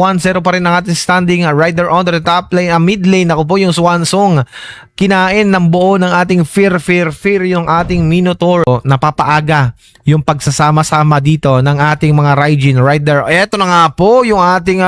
1-0 pa rin ang ating standing. Rider on the top lane, mid lane. Ako po yung Swansong. Kinain ng buo ng ating fear yung ating Minotaur. Napapaaga yung pagsasama-sama dito ng ating mga Raijin Rider. Eto na nga po yung ating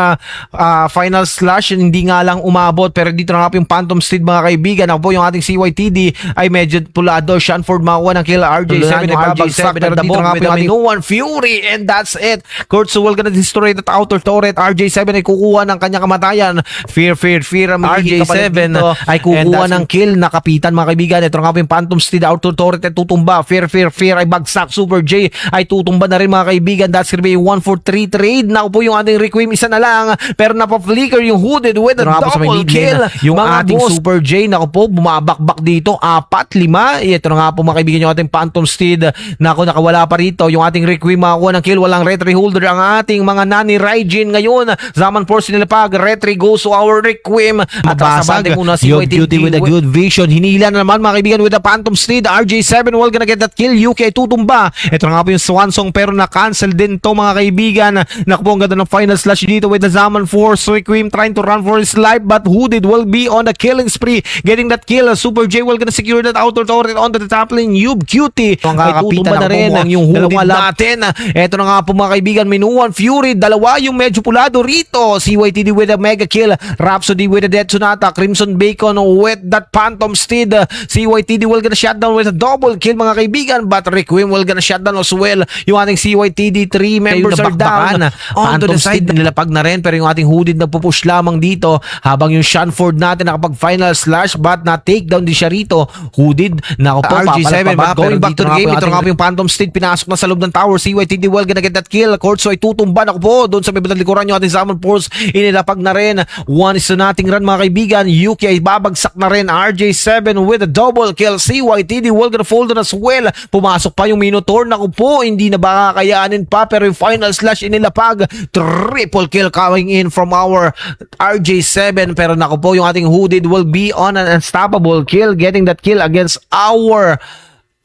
final slash. Hindi nga lang umabot, pero dito na nga po yung Phantom Steed mga kaibigan. Ako po yung ating CYTD ay medyo pulado. Shanford makuha ng kill. RJ7 ay babagsak, pero dito na nga po yung ating No One Fury, and that's it. Kurt Sewell gonna destroy that outer turret. RJ7 ay kukuha ng kanyang kamatayan. Fear RJ7 ay kukuha ng kill na kapitan mga kaibigan. Ito na nga po yung Phantom Steed, outer turret ay tutumba. Fear ay bagsak. Super J ay tutumba na rin mga kaibigan. That's gonna be 1-4-3 trade. Now po yung ating Requiem, isa na lang, pero napaflicker yung Hooded with a double kill. Yung ating boss. Super J, naku po, bumabakbak dito, 4-5. Ito na nga po mga kaibigan yung ating Phantom Steed. Naku, nakawala pa rito. Yung ating Requiem makakuha ng kill. Walang Retry holder ang ating mga Nani Raijin ngayon. Zaman Force nila pag Retry goes to our Requiem. Mabasag yung Beauty with a good vision. Hinila na naman mga kaibigan with the Phantom Steed. RJ7 will gonna get that kill. UK ay tutumba. Ito na nga po yung Swansong, pero na-cancel din to mga kaibigan. Naku po, ang ganda ng final slash dito with the Zaman Force. Requiem trying to run for his life, but Hooded will be on the killing spree. Getting that kill. Super J will gonna secure that outer turret onto the top lane. Yub Cutie. Ang kakapitan na rin ang yung Hooded natin. Ito na nga po mga kaibigan. Minuan Fury. Dalawa yung medyo pulado rito. CYTD with a mega kill. Rhapsody with a Death Sonata. Crimson Bacon with that Phantom Steed. CYTD will gonna shut down with a double kill mga kaibigan, but Requiem will gonna shut down as well. Yung ating CYTD 3 members are down. Onto the side nilapag na rin, pero yung ating Hooded nagpupush lamang dito habang yung Shanford natin nakapag final slash, but na takedown din siya rito. Hooded na po RG7 but going back to the game. Ito nga po yung Phantom Steed, pinasok na sa loob ng tower. CYTD will gonna get that kill. Kortso ay tutumba na po doon sa may bandang likuran yung ating Zaman Force. Inilapag na rin. One is to nating run mga kaibigan. UK ay babagsak na rin. RJ7 with a double kill. CYTD will gonna fold as well. Pumasok pa yung Minotaur. Naku po, hindi na ba kakayanin pa, pero yung final slash inilapag. Triple kill coming in from our RJ7, pero naku po, yung ating Hooded will be on an unstoppable kill, getting that kill against our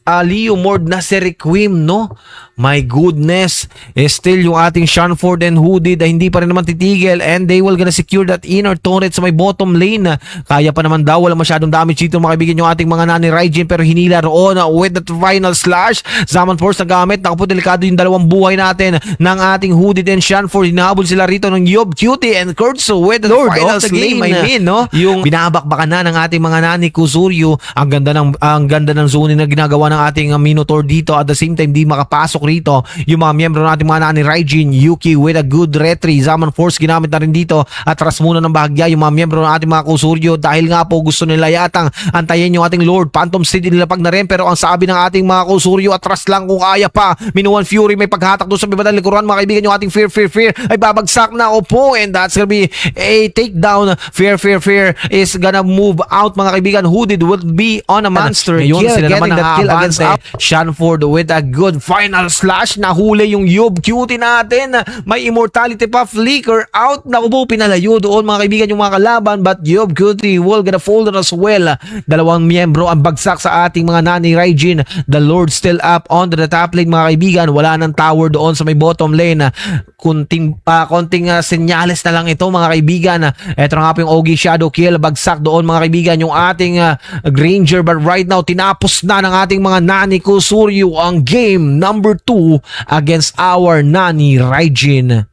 Leo Mord na si Requiem, no? My goodness. Still yung ating Shanford and Hooded ay hindi pa rin naman titigil, and they will gonna secure that inner turret sa may bottom lane. Kaya pa naman daw, wala masyadong damage dito mga kaibigan yung ating mga Nani Raijin, pero hinila roon with that final slash. Zaman Force na gamit. Naku po, delikado yung dalawang buhay natin ng ating Hooded and Shanford. Hinahabol sila rito ng Yob Cutie and Kurtso with the final game. I mean, no? Yung binabakbakan na ng ating mga Nani Kusuryu. Ang ganda ng zone na ginagawa ng ating Minotaur dito. At the same time, di makapasok rito yung mga miyembro natin mga Nani Raijin. Yuki with a good retry. Zaman Force ginamit na rin dito. Atras muna ng bahagya yung mga miyembro ng ating mga Kusuryo, dahil nga po gusto nila yatang antayin yung ating Lord. Phantom Steed nilapag na rin, pero ang sabi ng ating mga Kusuryo, atras lang kung kaya pa. Minuan Fury may paghatak doon sa bibadang likuran mga kaibigan. Yung ating Fear ay babagsak na po, and that's gonna be a takedown. Fear is gonna move out mga kaibigan. Hooded will be on a monster Ngayon, kill, sila getting naman that kill against Shanford with a good final slash. Nahuli yung Yob Cutie natin. May immortality pa. Flicker out. Naku po, pinalayo doon mga kaibigan yung mga kalaban, but Yob Cutie will gonna fold as well. Dalawang miyembro ang bagsak sa ating mga Nani Raijin. The Lord still up on the top lane mga kaibigan. Wala nang tower doon sa may bottom lane. Konting senyales na lang ito mga kaibigan. Ito na nga po yung Ogi Shadow Kill. Bagsak doon mga kaibigan yung ating Granger, but right now tinapos na ng ating mga Nani Kusuryu ang game number 2 against our Nani Raijin.